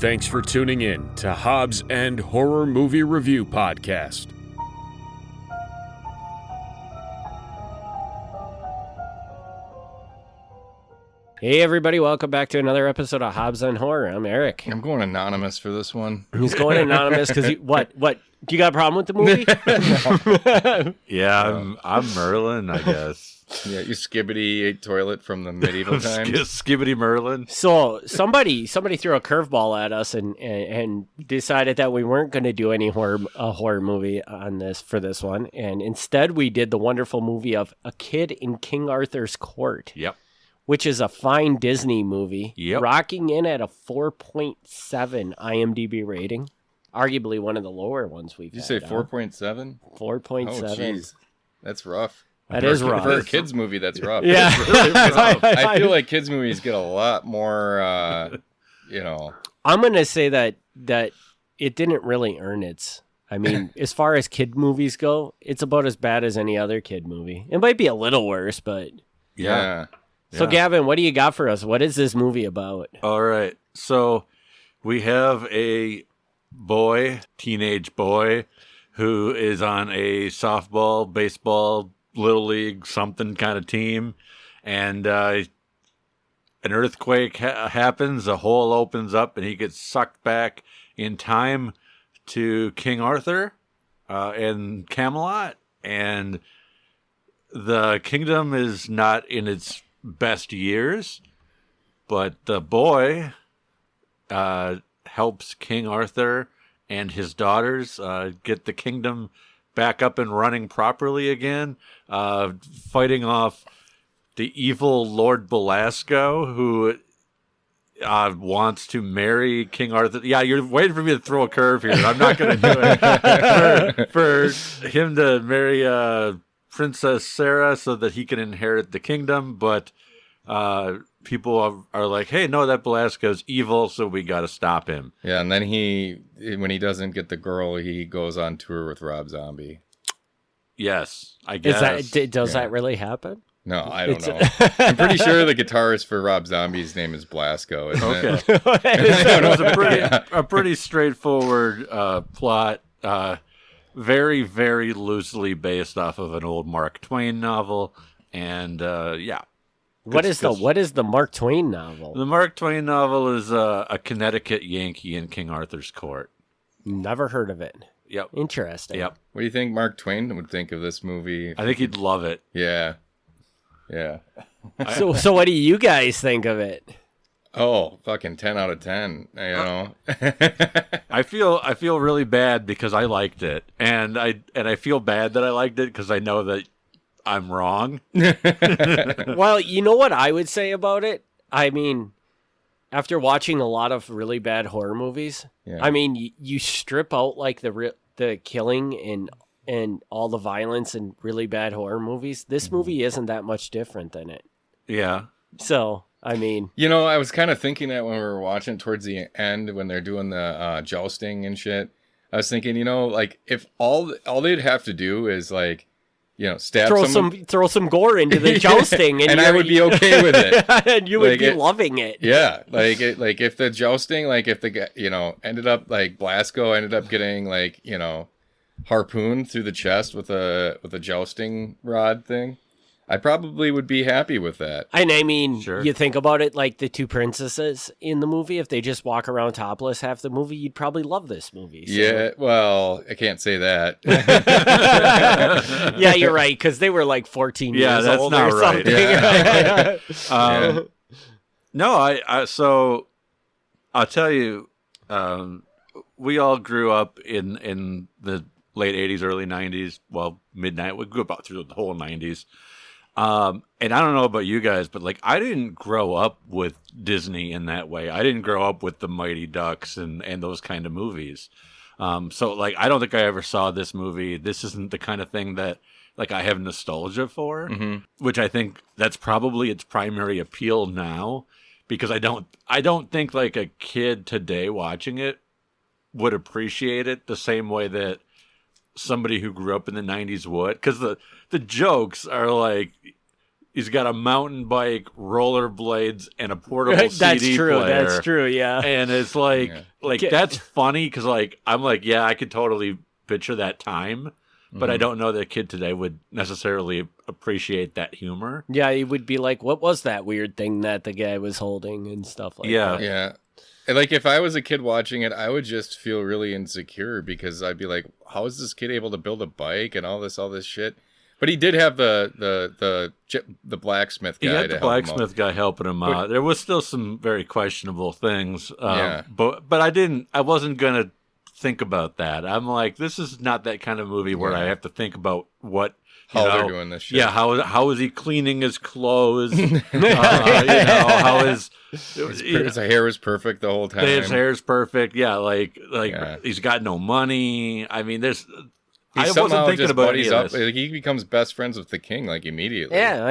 Thanks for tuning in to Hobbs and Horror Movie Review Podcast. Hey everybody, welcome back to another episode of Hobbs and Horror. I'm Eric. I'm going anonymous for this one. He's going anonymous because what? Do you got a problem with the movie? Yeah, I'm Merlin, I guess. Yeah, you skibbity ate toilet from the medieval times. Skibbity Merlin. So somebody threw a curveball at us and decided that we weren't going to do any horror movie on this for this one, and instead we did the wonderful movie of A Kid in King Arthur's Court. Yep. Which is a fine Disney movie, rocking in at a 4.7 IMDb rating. Arguably one of the lower ones we've had. Did you say 4.7? 4.7. Oh, jeez. That's rough. That is rough. For a kid's movie, that's rough. Yeah. Really rough. I feel like kids' movies get a lot more, I'm going to say that it didn't really earn its... I mean, as far as kid movies go, it's about as bad as any other kid movie. It might be a little worse, but... Yeah. So, Gavin, what do you got for us? What is this movie about? All right. So we have a teenage boy, who is on a softball, baseball, little league, something kind of team. And an earthquake happens, a hole opens up, and he gets sucked back in time to King Arthur and Camelot. And the kingdom is not in its best years, but the boy helps King Arthur and his daughters get the kingdom back up and running properly again, fighting off the evil Lord Belasco, who wants to marry King Arthur. Yeah, you're waiting for me to throw a curve here. I'm not going to do it. for him to marry Princess Sarah so that he can inherit the kingdom, but people are like, hey, no, that Belasco's evil, so we got to stop him. Yeah, and then when he doesn't get the girl, he goes on tour with Rob Zombie. Yes, I guess. Does that really happen? No, I don't know. I'm pretty sure the guitarist for Rob Zombie's name is Blasco. Isn't it? It was a pretty straightforward plot. Very, very loosely based off of an old Mark Twain novel, and What is the Mark Twain novel? The Mark Twain novel is a Connecticut Yankee in King Arthur's court. Never heard of it. Yep. Interesting. Yep. What do you think Mark Twain would think of this movie? I think he'd love it. Yeah. So what do you guys think of it? Oh, fucking 10 out of 10, you know. I feel really bad because I liked it. And I feel bad that I liked it because I know that I'm wrong. Well, you know what I would say about it? I mean, after watching a lot of really bad horror movies, I mean, you strip out like the killing and all the violence in really bad horror movies. This movie isn't that much different than it. Yeah. So, I mean... You know, I was kind of thinking that when we were watching towards the end, when they're doing the jousting and shit, I was thinking, you know, like, if all they'd have to do is, like, you know, throw some gore into the jousting, and I would be okay with it, and you would be loving it. Yeah, like if the jousting, like if the ended up like Blasco ended up getting like harpooned through the chest with a jousting rod thing, I probably would be happy with that. And I mean, sure. You think about it, like the two princesses in the movie, if they just walk around topless half the movie, you'd probably love this movie. So. Yeah, well, I can't say that. Yeah, you're right, because they were like 14 years old or something. Right. Yeah. No, so I'll tell you, we all grew up in the late 80s, early 90s, well, midnight. We grew up through the whole 90s. And I don't know about you guys, but like I didn't grow up with Disney in that way. I didn't grow up with the Mighty Ducks and those kind of movies. So like I don't think I ever saw this movie. This isn't the kind of thing that like I have nostalgia for, which I think that's probably its primary appeal now, because I don't think like a kid today watching it would appreciate it the same way that somebody who grew up in the 90s would, because the jokes are like He's got a mountain bike, rollerblades, and a portable CD player. That's true. Yeah. And it's that's funny because I'm like, yeah, I could totally picture that time, but I don't know that a kid today would necessarily appreciate that humor. Yeah, he would be like, "What was that weird thing that the guy was holding?" and stuff like that. Yeah. And like if I was a kid watching it, I would just feel really insecure because I'd be like, "How is this kid able to build a bike and all this shit?" But he did have the blacksmith guy. He had the blacksmith guy helping him out. There was still some very questionable things. But I wasn't gonna think about that. I'm like, this is not that kind of movie where I have to think about how they're doing this shit. Yeah, how is he cleaning his clothes? How is his hair was perfect the whole time. His hair's perfect. Yeah, he's got no money. I mean, I wasn't thinking about any of this. Like, he becomes best friends with the king immediately. Yeah,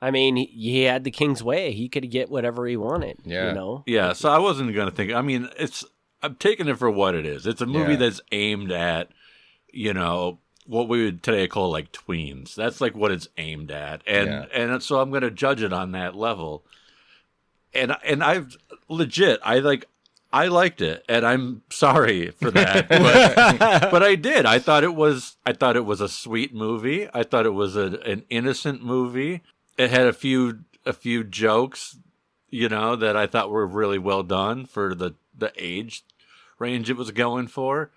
I mean, he had the king's way. He could get whatever he wanted. Yeah, you know. Yeah, so I wasn't gonna think. I mean, I'm taking it for what it is. It's a movie that's aimed at, what we would today call like tweens. That's like what it's aimed at, and so I'm gonna judge it on that level. And I've legit, I liked it, and I'm sorry for that, but I did. I thought it was a sweet movie. I thought it was an innocent movie. It had a few jokes, that I thought were really well done for the age range it was going for.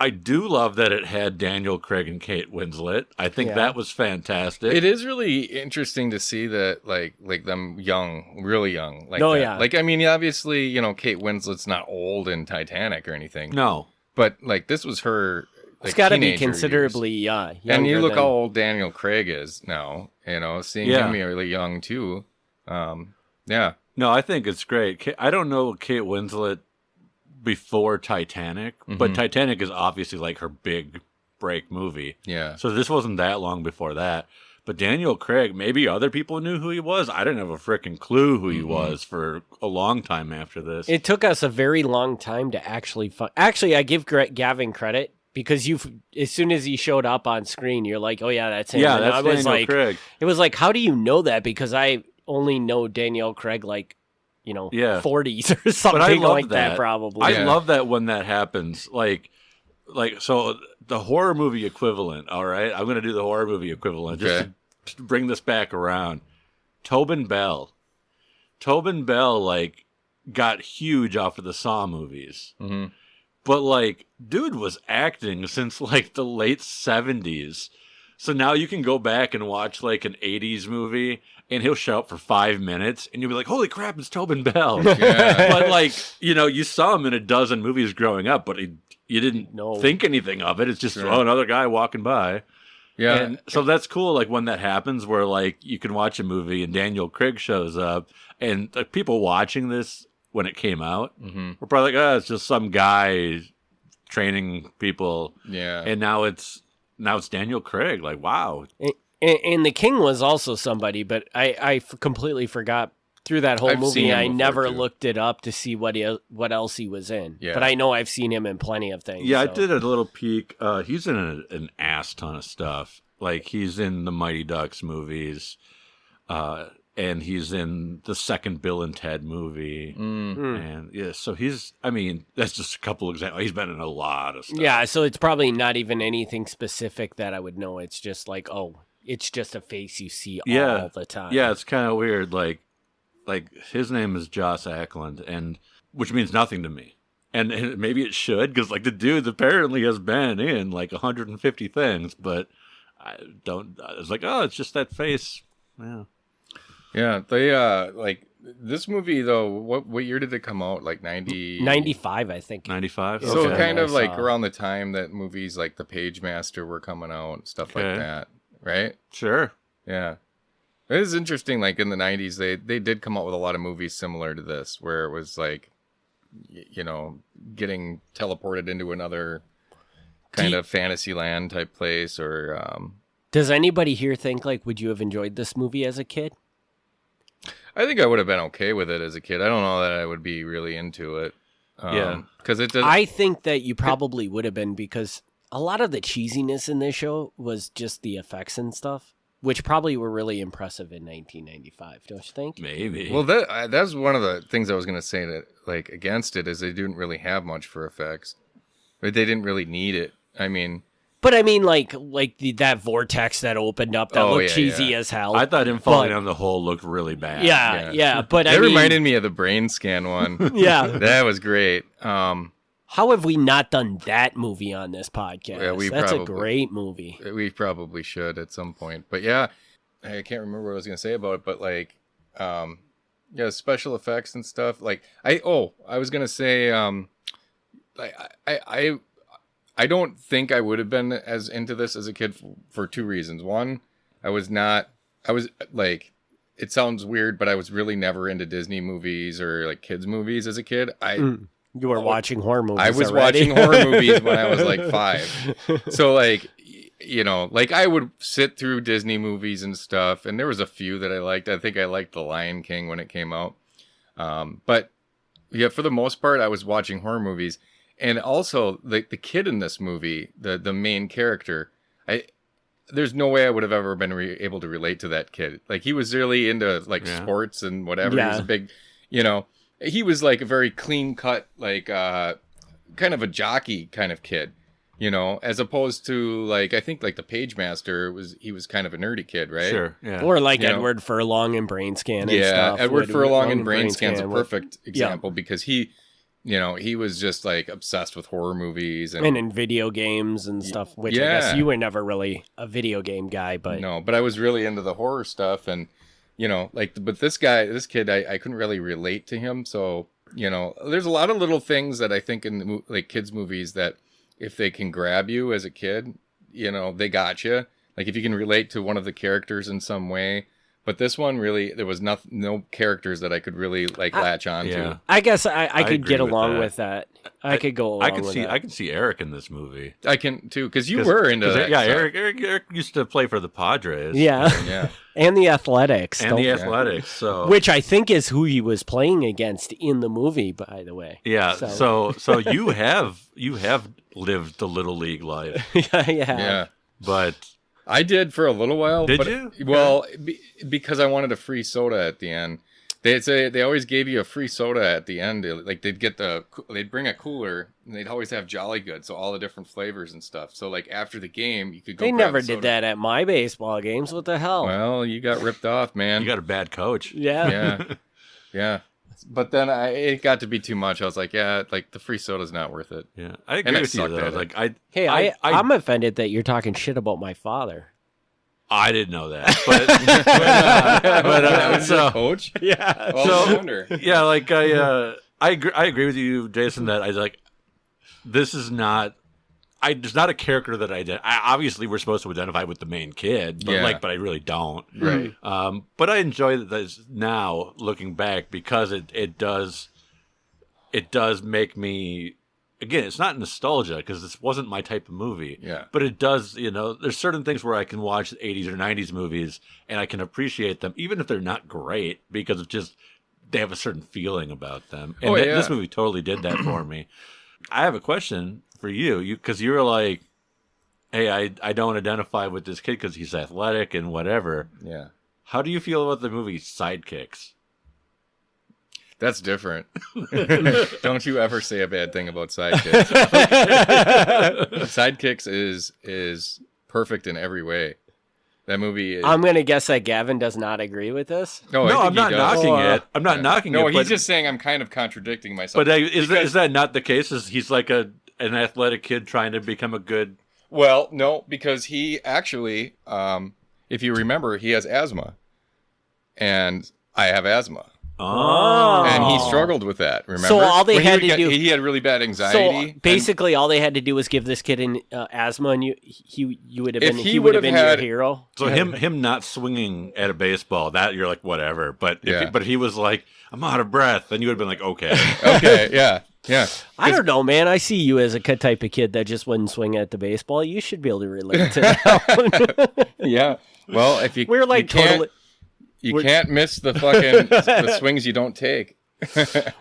I do love that it had Daniel Craig and Kate Winslet. I think that was fantastic. It is really interesting to see that, like them young, really young. Like, I mean, obviously, Kate Winslet's not old in Titanic or anything. No. But, this was her, it's got to be considerably younger. And you look how old Daniel Craig is now, seeing him really young, too. Yeah. No, I think it's great. I don't know Kate Winslet before Titanic, but Titanic is obviously like her big break movie. Yeah. So this wasn't that long before that. But Daniel Craig, maybe other people knew who he was. I didn't have a freaking clue who he was for a long time after this. It took us a very long time to actually Actually, I give Gavin credit because as soon as he showed up on screen, you're like, oh yeah, that's him. Yeah, and that's Daniel Craig. It was like, how do you know that? Because I only know Daniel Craig 40s or something like that, probably. I love that when that happens. So the horror movie equivalent, all right? I'm going to do the horror movie equivalent just to bring this back around. Tobin Bell. Tobin Bell, got huge off of the Saw movies. Mm-hmm. But, dude was acting since, the late 70s. So now you can go back and watch, an 80s movie, and he'll show up for 5 minutes, and you'll be like, holy crap, it's Tobin Bell. Yeah. But, you saw him in a dozen movies growing up, but you didn't think anything of it. It's just, another guy walking by. Yeah. And so that's cool, when that happens, where, you can watch a movie, and Daniel Craig shows up, and people watching this when it came out were probably like, it's just some guy training people. Yeah. And now it's Daniel Craig. Wow. And the King was also somebody, but I completely forgot through that whole movie. I never looked it up to see what else he was in. Yeah. But I know I've seen him in plenty of things. Yeah, so. I did a little peek. He's in an ass ton of stuff. He's in the Mighty Ducks movies, and he's in the second Bill and Ted movie. And so that's just a couple examples. He's been in a lot of stuff. Yeah, so it's probably not even anything specific that I would know. It's just it's just a face you see all the time. Yeah, it's kind of weird. His name is Joss Ackland, and which means nothing to me. And maybe it should, because the dude apparently has been in 150 things, but I don't. It's it's just that face. Yeah. Yeah, they this movie though. What year did it come out? 95, I think. 95. So kind of around the time that movies like The Pagemaster were coming out and stuff like that, right? Sure. Yeah, it is interesting. In the 90s, they did come out with a lot of movies similar to this, where it was getting teleported into another kind of fantasy land type place, or. Does anybody here think would you have enjoyed this movie as a kid? I think I would have been okay with it as a kid. I don't know that I would be really into it. Because it does. I think that you probably would have been, because a lot of the cheesiness in this show was just the effects and stuff. which probably were really impressive in 1995, don't you think? Maybe. Well, that's one of the things I was gonna say that like against it is they didn't really have much for effects, but they didn't really need it. I mean, But I mean, like that vortex that opened up that looked cheesy as hell. I thought him falling down the hole looked really bad. Yeah. But it reminded me of the brain scan one. Yeah, that was great. How have we not done that movie on this podcast? Yeah, That's a great movie. We probably should at some point. But yeah, I can't remember what I was gonna say about it. But like, yeah, special effects and stuff. Like, I was gonna say, like, I don't think I would have been as into this as a kid for two reasons. One, I was like, it sounds weird, but I was really never into Disney movies or like kids movies as a kid. You were watching horror movies. I was already. watching horror movies when I was like 5. So like, you know, like I would sit through Disney movies and stuff, and there was a few that I liked. I think I liked The Lion King when it came out. But yeah, for the most part, I was watching horror movies. And also the kid in this movie, the main character, there's no way I would have ever been able to relate to that kid. Like he was really into like sports and whatever. Yeah. He was a big, you know, he was like a very clean cut, like kind of a jockey kind of kid, you know, as opposed to like, I think like the Page Master he was kind of a nerdy kid, right? Sure. Yeah. Or like Edward Furlong in Brain Scan and stuff. Edward Furlong in Brain Scan's a perfect example because he was just like obsessed with horror movies and in video games and stuff, which I guess you were never really a video game guy, but no, but I was really into the horror stuff and, you know, like, but this kid, I couldn't really relate to him. So, you know, there's a lot of little things that I think in like kids movies that if they can grab you as a kid, you know, they got you. Like if you can relate to one of the characters in some way. But this one really, there was no characters that I could really like latch on to. I guess I could get along that. with that. I could go along with that. I can see Eric in this movie. I can too, because you were into that. Yeah, Eric used to play for the Padres. Yeah. And the Athletics. So which I think is who he was playing against in the movie, by the way. Yeah. So you have lived the little league life. Yeah. But I did for a little while. Did you? Well, because I wanted a free soda at the end. They always gave you a free soda at the end. Like they'd bring a cooler and they'd always have Jolly Good, so all the different flavors and stuff. So like after the game, you could go. They never did that at my baseball games. What the hell? Well, you got ripped off, man. You got a bad coach. Yeah. Yeah. But then it got to be too much. I was like, yeah, like the free soda's not worth it. Yeah, I agree with you though. Like I'm offended that you're talking shit about my father. I didn't know that, but so coach, yeah. Well, yeah, like I agree with you, Jason. That I like. This is not. There's not a character that obviously we're supposed to identify with the main kid, but but I really don't. Right. But I enjoy this now looking back because it does make me. Again, it's not nostalgia because this wasn't my type of movie. Yeah. But it does, there's certain things where I can watch 80s or 90s movies and I can appreciate them, even if they're not great, because of just they have a certain feeling about them. And this movie totally did that for me. I have a question for you because you were like, hey, I don't identify with this kid because he's athletic and whatever. Yeah. How do you feel about the movie Sidekicks? That's different. Don't you ever say a bad thing about Sidekicks. Sidekicks is perfect in every way. That movie is... I'm going to guess that Gavin does not agree with this. No, I'm not knocking it. I'm not knocking it. No, he's just saying I'm kind of contradicting myself. But is that not the case? He's like an athletic kid trying to become a good... Well, no, because he actually, if you remember, he has asthma. And I have asthma. Oh. And he struggled with that, remember? So all they had to do... He had really bad anxiety. So basically all they had to do was give this kid an asthma and you would have been, he would have been your hero. So him not swinging at a baseball, that you're like, whatever. But if he was like, I'm out of breath, then you would have been like, okay. Okay, yeah. I don't know, man. I see you as a type of kid that just wouldn't swing at the baseball. You should be able to relate to that one. Yeah. Well, if you... We're like totally... You can't miss the fucking the swings you don't take.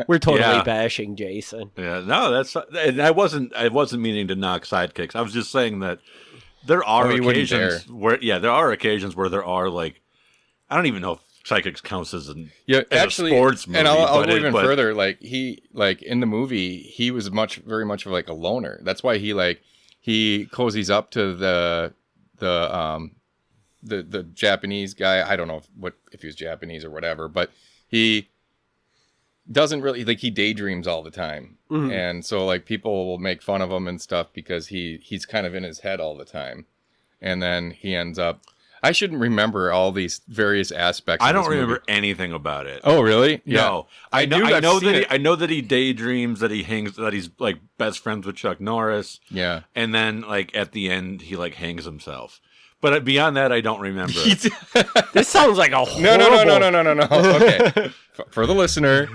We're totally bashing Jason. Yeah, no, and I wasn't meaning to knock Sidekicks. I was just saying that there are he wouldn't occasions where there are like, I don't even know if Psychics counts as actually, a sports movie. And I'll go even further. Like in the movie, he was very much of like a loner. That's why he cozies up to the Japanese guy. I don't know if he was Japanese or whatever, but he doesn't really he daydreams all the time. Mm-hmm. And so like people will make fun of him and stuff because he's kind of in his head all the time. And then he ends up, I shouldn't remember all these various aspects. I don't remember anything about it. Oh, really? Yeah. No, I know that he daydreams, that he's like best friends with Chuck Norris. Yeah, and then like at the end he like hangs himself. But beyond that, I don't remember. This sounds like a horrible... No. Okay, for the listener,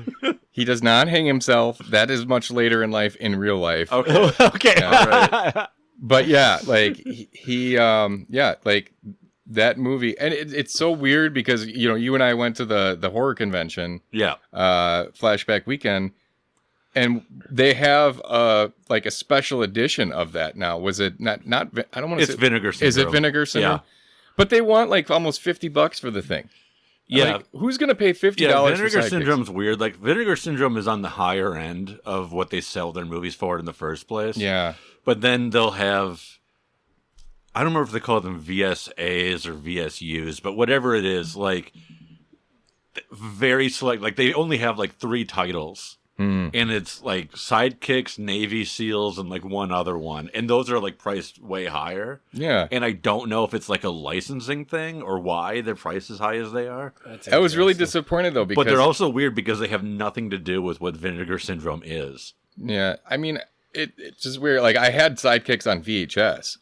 he does not hang himself. That is much later in life, in real life. Okay. Okay. Yeah, right. But yeah, like he like. That movie, and it's so weird because you and I went to the horror convention, Flashback Weekend, and they have like a special edition of that now. Was it not? I don't want to say Vinegar Syndrome. Is it Vinegar Syndrome? Yeah, but they want like almost $50 for the thing. Yeah, like, who's gonna pay $50? Vinegar Syndrome's weird. Like Vinegar Syndrome is on the higher end of what they sell their movies for in the first place. Yeah, but then they'll have. I don't remember if they call them VSAs or VSUs, but whatever it is, like very select. Like they only have like 3 titles, and it's like Sidekicks, Navy SEALs, and like one other one, and those are like priced way higher. Yeah, and I don't know if it's like a licensing thing or why they're priced as high as they are. I was really disappointed though, because... but they're also weird because they have nothing to do with what Vinegar Syndrome is. Yeah, I mean it's just weird. Like I had Sidekicks on VHS.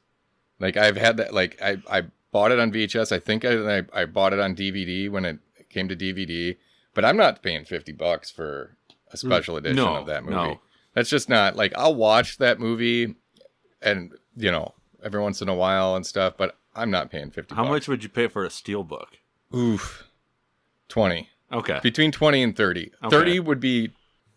Like I've had that, like I bought it on VHS. I think I bought it on DVD when it came to DVD, but I'm not paying $50 for a special edition of that movie. No. That's just not, like, I'll watch that movie and, every once in a while and stuff, but I'm not paying $50. How much would you pay for a steelbook? Oof. 20. Okay. Between 20 and 30. Okay. 30 would be,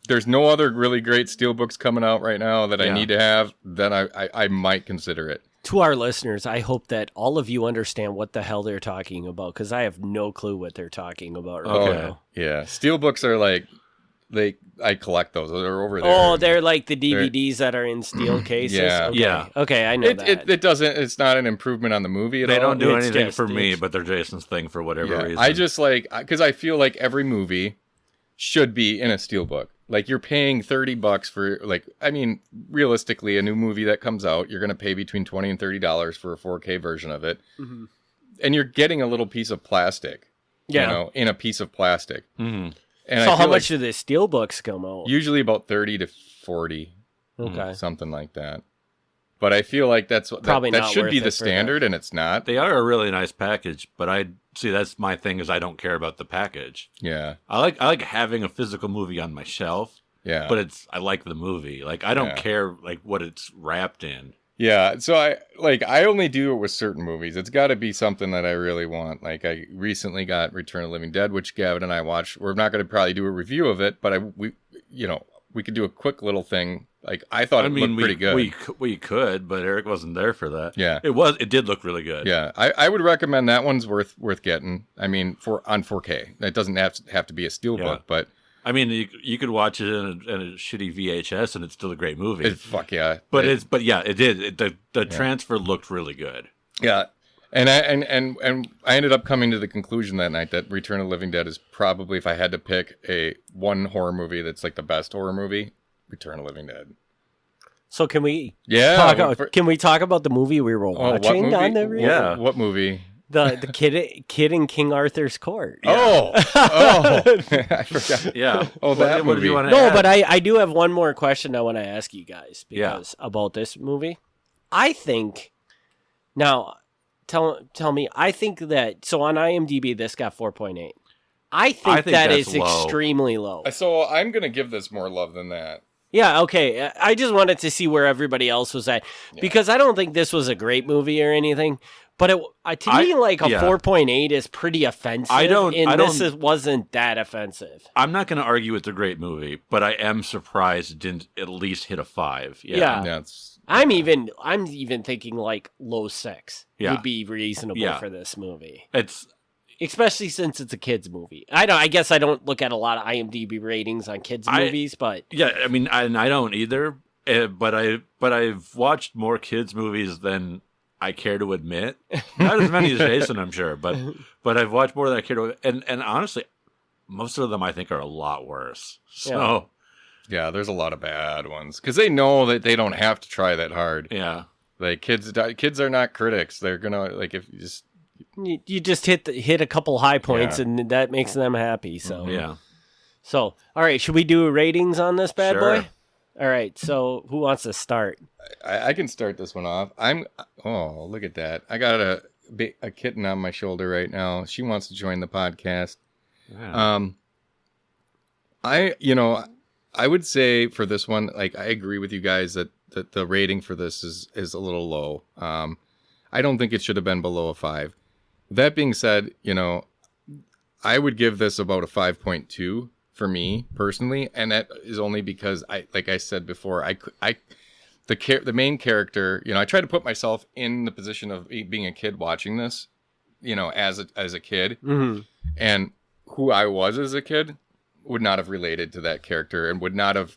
there's no other really great steelbooks coming out right now that I need to have, then I might consider it. To our listeners, I hope that all of you understand what the hell they're talking about, because I have no clue what they're talking about right now. Yeah. Steelbooks are like, I collect those. They're over there. Oh, they're like the DVDs that are in steel cases? Yeah. Okay. Yeah. Okay, I know that. It doesn't, it's not an improvement on the movie at all. They don't do It's anything just- for me, but they're Jason's thing for whatever reason. I just like, because I feel like every movie should be in a steelbook. Like you're paying $30 for, like, I mean, realistically, a new movie that comes out, you're going to pay between $20 and $30 for a 4K version of it. Mm-hmm. And you're getting a little piece of plastic, in a piece of plastic. Mm-hmm. And so how much do the steelbooks come out? Usually about 30 to 40. Okay. Something like that. But I feel like that should be the standard, and it's not. They are a really nice package, but that's my thing is I don't care about the package. Yeah. I like having a physical movie on my shelf. Yeah. But I like the movie. Like I don't care like what it's wrapped in. Yeah. So I only do it with certain movies. It's got to be something that I really want. Like I recently got Return of the Living Dead, which Gavin and I watched. We're not going to probably do a review of it, but we could do a quick little thing. Like I thought it looked pretty good. We could, but Eric wasn't there for that. Yeah, it did look really good. Yeah, I would recommend that one's worth getting. I mean, on 4K, it doesn't have to be a steelbook, but I mean, you could watch it in a shitty VHS and it's still a great movie. Fuck yeah! But it did. The transfer looked really good. Yeah, and I ended up coming to the conclusion that night that Return of the Living Dead is probably, if I had to pick one horror movie that's like the best horror movie, Return of the Living Dead. So can we? Yeah. Can we talk about the movie we were watching on the review? Yeah. What movie? The kid in King Arthur's court. Yeah. Oh, I forgot. Yeah. Oh, that movie. What do you want to No, add? but I do have one more question I want to ask you guys about this movie. I think now, tell me. I think that on IMDb this got 4.8. I think that is low. extremely low. So I'm gonna give this more love than that. Yeah, okay. I just wanted to see where everybody else was at because I don't think this was a great movie or anything. But to me, a 4.8 is pretty offensive. This wasn't that offensive. I'm not going to argue it's a great movie, but I am surprised it didn't at least hit a 5. Yeah. I'm even thinking like low 6 Yeah. would be reasonable Yeah. for this movie. It's Especially since it's a kids movie. I guess I don't look at a lot of IMDb ratings on kids movies, but yeah. I mean, I don't either. But I've watched more kids movies than I care to admit. Not as many as Jason, I'm sure, but I've watched more than I care to. And honestly, most of them I think are a lot worse. So Yeah, there's a lot of bad ones because they know that they don't have to try that hard. yeah. Like kids are not critics. They're gonna like if you just you just hit a couple high points Yeah. and that makes them happy. So Yeah. So all right, should we do ratings on this bad Sure. boy? All right, so who wants to start? I can start this one off. Oh, look at that! I got a kitten on my shoulder right now. She wants to join the podcast. Yeah. I would say for this one, like I agree with you guys that the rating for this is a little low. I don't think it should have been below a 5. That being said, I would give this about a 5.2 for me personally, and that is only because like I said before, the main character, I try to put myself in the position of being a kid watching this, as a kid, Mm-hmm. and who I was as a kid would not have related to that character and would not have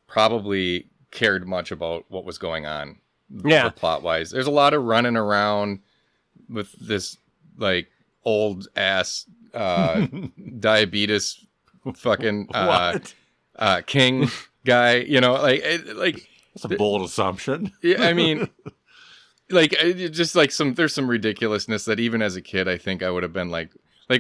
probably cared much about what was going on. Yeah. Plot wise, there's a lot of running around with this like old ass diabetes fucking What? king guy, That's a bold assumption. yeah, I mean, just like there's some ridiculousness that even as a kid, I think I would have been like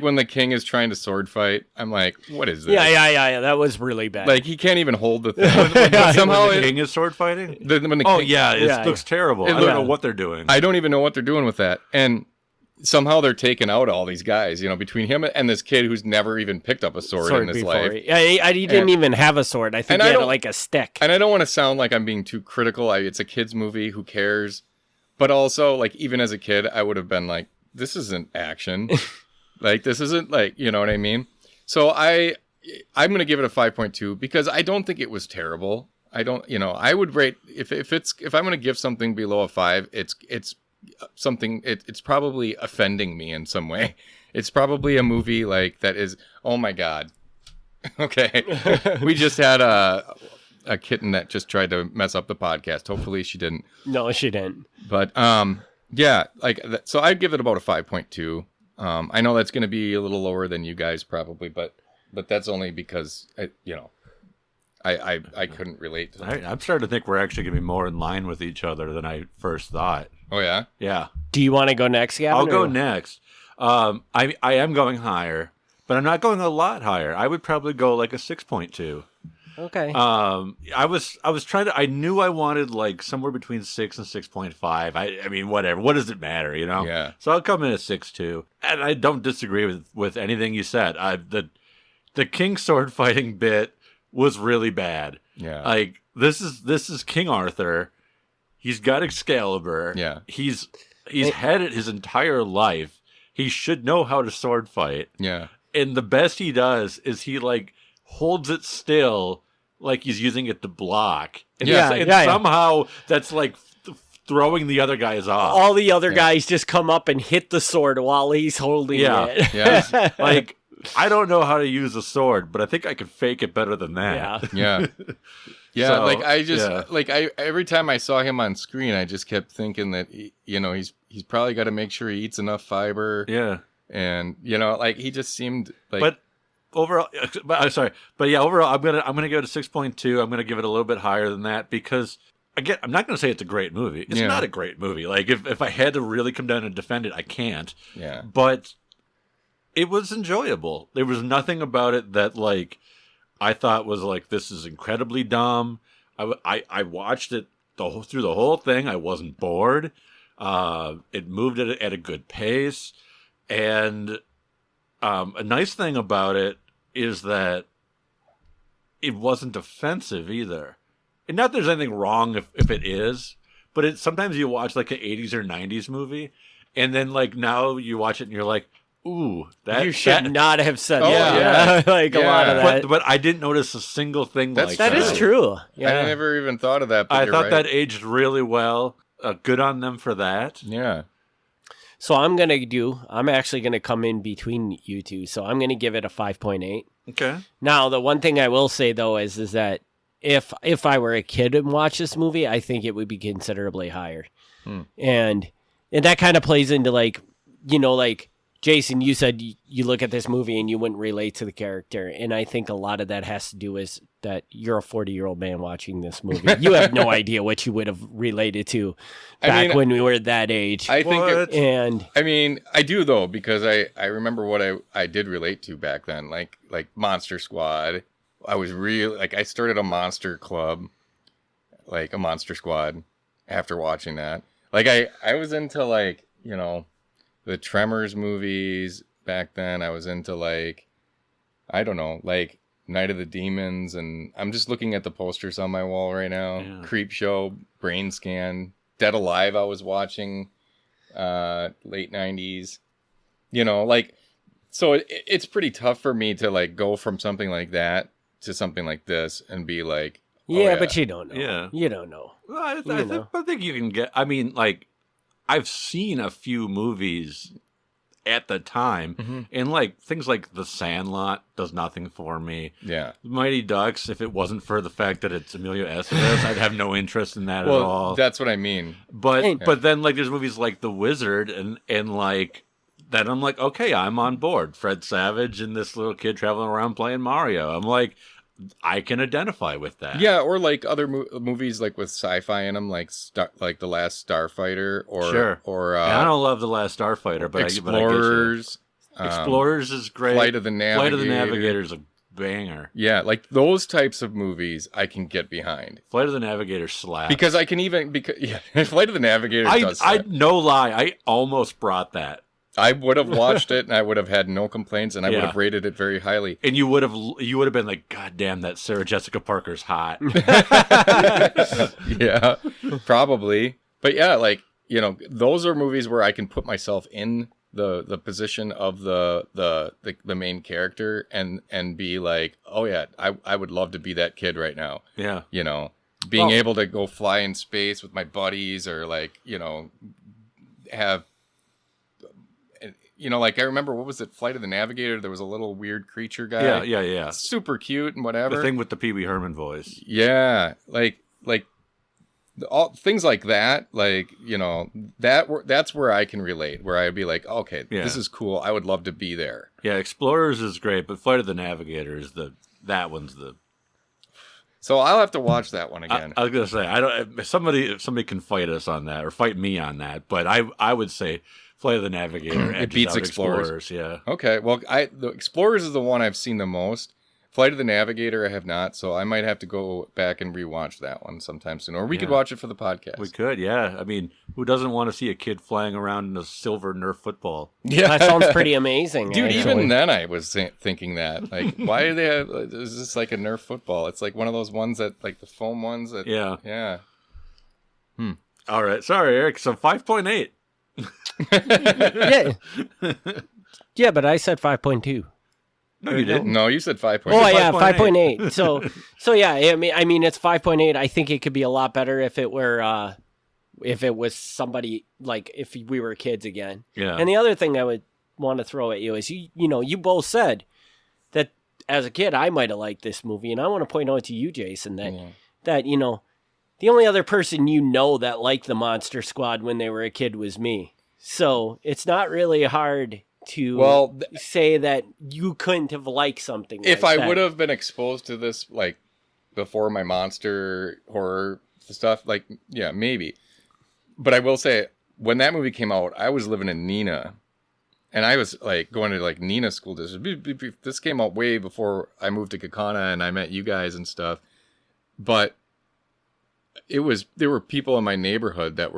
when the king is trying to sword fight, I'm like, what is this? Yeah. That was really bad. Like he can't even hold the thing. Somehow Somehow the king is sword fighting. when the Oh king, yeah, it Yeah, looks terrible. It I don't look- know what they're doing. I don't even know what they're doing with that. And somehow they're taking out all these guys, between him and this kid who's never even picked up a sword in his before. life. Yeah, he didn't even have a sword. I think And he I had don't- like a stick. And I don't want to sound like I'm being too critical. It's a kid's movie. Who cares? But also, like, even as a kid, I would have been like, this isn't action. Like, this isn't like, you know what I mean? So I'm going to give it a 5.2 because I don't think it was terrible. I don't, I would rate if I'm going to give something below a 5, it's something, it's probably offending me in some way. It's probably a movie like that is, oh my God. Okay. We just had a kitten that just tried to mess up the podcast. Hopefully she didn't. No, she didn't. But yeah, so I'd give it about a 5.2. I know that's going to be a little lower than you guys probably, but that's only because I couldn't relate to that. I'm starting to think we're actually going to be more in line with each other than I first thought. Oh yeah. Yeah. Do you want to go next, Gavin? I'll go or- next. I am going higher, but I'm not going a lot higher. I would probably go like a 6.2. Okay. I was trying to. I knew I wanted like somewhere between 6 and 6.5. I mean, whatever. What does it matter, Yeah. So I'll come in at 6.2, and I don't disagree with anything you said. The king sword fighting bit was really bad. Yeah. Like this is King Arthur. He's got Excalibur. Yeah. He's had it his entire life. He should know how to sword fight. Yeah. And the best he does is he like holds it still like he's using it to block. And Yeah, somehow that's like throwing the other guys off. All the other guys just come up and hit the sword while he's holding it. Yeah. Like I don't know how to use a sword, but I think I can fake it better than that. Yeah. Yeah. Yeah, So, like I just yeah. like every time I saw him on screen, I just kept thinking that he's probably got to make sure he eats enough fiber, Yeah. and like he just seemed like. But overall, overall, I'm gonna go to 6.2. I'm gonna give it a little bit higher than that because again, I'm not gonna say it's a great movie. It's Yeah. not a great movie. Like if I had to really come down and defend it, I can't. Yeah. But it was enjoyable. There was nothing about it that like I thought was like this is incredibly dumb. I watched it through the whole thing. I wasn't bored. It moved at a good pace, and a nice thing about it is that it wasn't offensive either. And not that there's anything wrong if it is, but sometimes you watch like an 80s or 90s movie, and then like now you watch it and you're like, Ooh, you should not have said Oh, that. yeah. Like a lot of that. But I didn't notice a single thing like that. That is true. Yeah. I never even thought of that. But I you're thought right. that aged really well. Good on them for that. Yeah. So I'm actually gonna come in between you two. So I'm gonna give it a 5.8. Okay. Now the one thing I will say though is that if I were a kid and watched this movie, I think it would be considerably higher. And that kind of plays into like Jason, you said you look at this movie and you wouldn't relate to the character. And I think a lot of that has to do with that you're a 40-year-old man watching this movie. You have no idea what you would have related to back when we were that age. I think I do though, because I remember what I did relate to back then, like Monster Squad. I was really I started a monster club, like a Monster Squad after watching that. Like I was into the Tremors movies back then. I was into I don't know, Night of the Demons, and I'm just looking at the posters on my wall right now. Yeah. Creep Show, Brain Scan, Dead Alive I was watching late 90s. So it's pretty tough for me to go from something like that to something like this and be like, but you don't know. Yeah. You don't know. Well, I think you can get, I've seen a few movies at the time, and things like The Sandlot does nothing for me. Yeah. Mighty Ducks, if it wasn't for the fact that it's Emilio Estevez, I'd have no interest in that at all. That's what I mean. But then there's movies like The Wizard and then I'm like, okay, I'm on board. Fred Savage and this little kid traveling around playing Mario. I'm like, I can identify with that. Yeah, or other movies with sci-fi in them, like The Last Starfighter, or I don't love The Last Starfighter, but Explorers. Explorers is great. Flight of the Navigator is a banger. Yeah, those types of movies I can get behind. Flight of the Navigator slaps. Because I can Flight of the Navigator does slap. No lie, I almost brought that. I would have watched it and I would have had no complaints and I would have rated it very highly. And you would have been like, God damn, that Sarah Jessica Parker's hot. Yeah, probably. But yeah, those are movies where I can put myself in the position of the main character and be like, oh yeah, I would love to be that kid right now. Yeah. Being able to go fly in space with my buddies or have I remember, what was it, Flight of the Navigator? There was a little weird creature guy. Yeah. Super cute and whatever. The thing with the Pee Wee Herman voice. Yeah, all things like that. That's where I can relate. Where I'd be like, okay, this is cool. I would love to be there. Yeah, Explorers is great, but Flight of the Navigator is that one's the. So I'll have to watch that one again. I was gonna say, I don't. If somebody can fight us on that or fight me on that, but I would say Flight of the Navigator. It beats Explorers. Yeah. Okay. Well, the Explorers is the one I've seen the most. Flight of the Navigator I have not, so I might have to go back and rewatch that one sometime soon. Or we could watch it for the podcast. We could, yeah. I mean, who doesn't want to see a kid flying around in a silver Nerf football? Yeah, that sounds pretty amazing. Dude, even then I was thinking that. Why do they have... Is this like a Nerf football? It's like one of those ones that... the foam ones that... Yeah. Yeah. All right. Sorry, Eric. So 5.8. Yeah, but I said 5.2. No, you didn't. No, you said 5.8. Oh, yeah, 5.8. So yeah, I mean, it's 5.8. I think it could be a lot better if it was somebody if we were kids again. Yeah. And the other thing I would want to throw at you is you both said that as a kid I might have liked this movie, and I want to point out to you, Jason, that the only other person that liked the Monster Squad when they were a kid was me. So it's not really hard to say that you couldn't have liked something if I would have been exposed to this before my monster horror stuff, maybe. But I will say, when that movie came out, I was living in Neenah, and I was going to Neenah school district. This came out way before I moved to Kaukauna and I met you guys and stuff. But there were people in my neighborhood that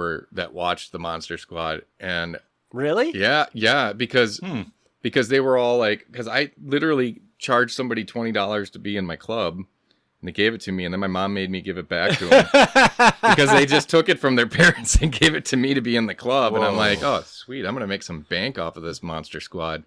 watched the Monster Squad, and really, yeah, because they were all because I literally charged somebody $20 to be in my club, and they gave it to me, and then my mom made me give it back to them because they just took it from their parents and gave it to me to be in the club. Whoa. And I'm like, oh sweet, I'm gonna make some bank off of this Monster Squad.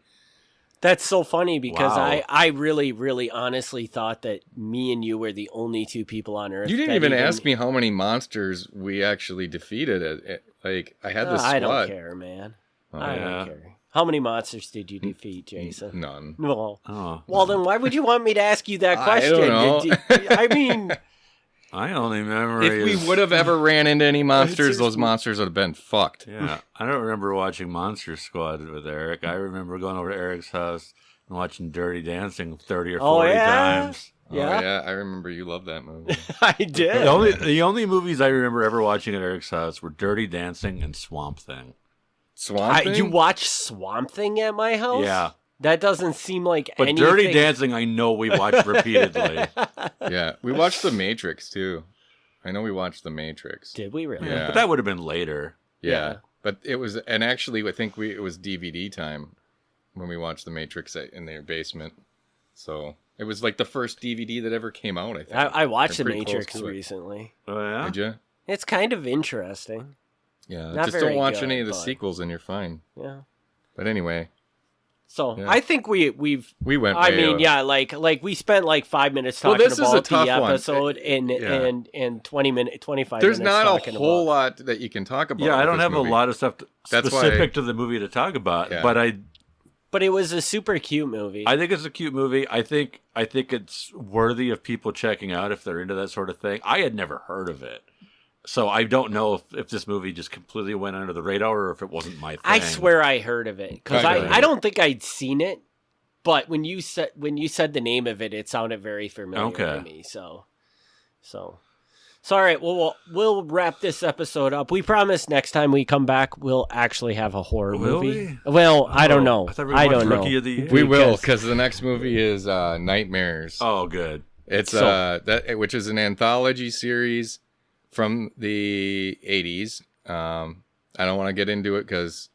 That's so funny because Wow. I really, really honestly thought that me and you were the only two people on Earth. You didn't that even ask me how many monsters we actually defeated. Like, I had this squad. I don't care, man. Oh, I yeah. don't care. How many monsters did you defeat, Jason? None. No. Oh, Well, then why would you want me to ask you that I question? don't know. I mean, I only remember. If we would have ever ran into any monsters, those monsters would have been fucked. Yeah, I don't remember watching Monster Squad with Eric. I remember going over to Eric's house and watching Dirty Dancing 30 or 40 times. Yeah. Oh, yeah, I remember you loved that movie. I did. The only movies I remember ever watching at Eric's house were Dirty Dancing and Swamp Thing. Swamp Thing? You watched Swamp Thing at my house? Yeah. That doesn't seem like But anything. Dirty Dancing, I know we watched repeatedly. Yeah, we watched The Matrix, too. I know we watched The Matrix. Did we really? Yeah. But that would have been later. Yeah. But it was, and actually, I think it was DVD time when we watched The Matrix in their basement. So it was like the first DVD that ever came out, I think. I watched The They're pretty close Matrix to it. recently. Oh, yeah? Did you? It's kind of interesting. Yeah. Not Just very don't watch good, any of the but- sequels and you're fine. Yeah. But anyway, So Yeah. I think we've. we went. I way mean, over. yeah, like we spent like 5 minutes Well, talking this is a about tough the one. episode Yeah. and 25 There's minutes not talking a whole about. lot that you can talk about. Yeah, I with don't this have movie. a lot of stuff That's specific why- to the movie to talk about, Yeah. but But it was a super cute movie. I think it's a cute movie. I think it's worthy of people checking out if they're into that sort of thing. I had never heard of it. So I don't know if this movie just completely went under the radar or if it wasn't my thing. I swear I heard of it because I heard I it. don't think I'd seen it, but when you said the name of it, it sounded very familiar to me. So all right. Well, we'll wrap this episode up. We promise next time we come back, we'll actually have a horror Will movie. Well, I don't know. I thought we I watched don't know. Rookie of the Year. We will, Because- because the next movie is Nightmares. Oh, good. It's which is an anthology series from the 80s. I don't want to get into it because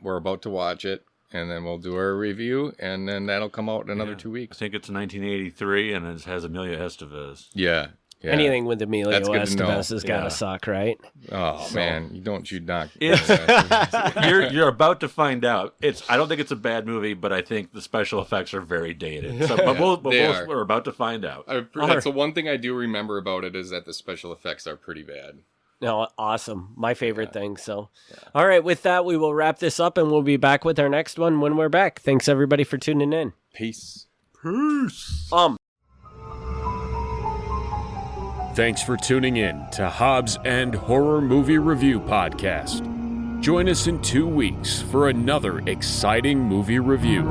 we're about to watch it, and then we'll do our review, and then that'll come out in another 2 I weeks. think it's 1983 and it has Amelia Estevez. Yeah. Anything with Emilio That's good to know. Estevez has got to Yeah. suck, right? Oh man, you knock. You're about to find out. I don't think it's a bad movie, but I think the special effects are very dated. So, They are. we're about to find out. That's the one thing I do remember about it is that the special effects are pretty bad. No, awesome. My favorite thing. So, all right. With that, we will wrap this up, and we'll be back with our next one when we're back. Thanks everybody for tuning in. Peace. Peace. Thanks for tuning in to Hobbs and Horror Movie Review Podcast. Join us in 2 weeks for another exciting movie review.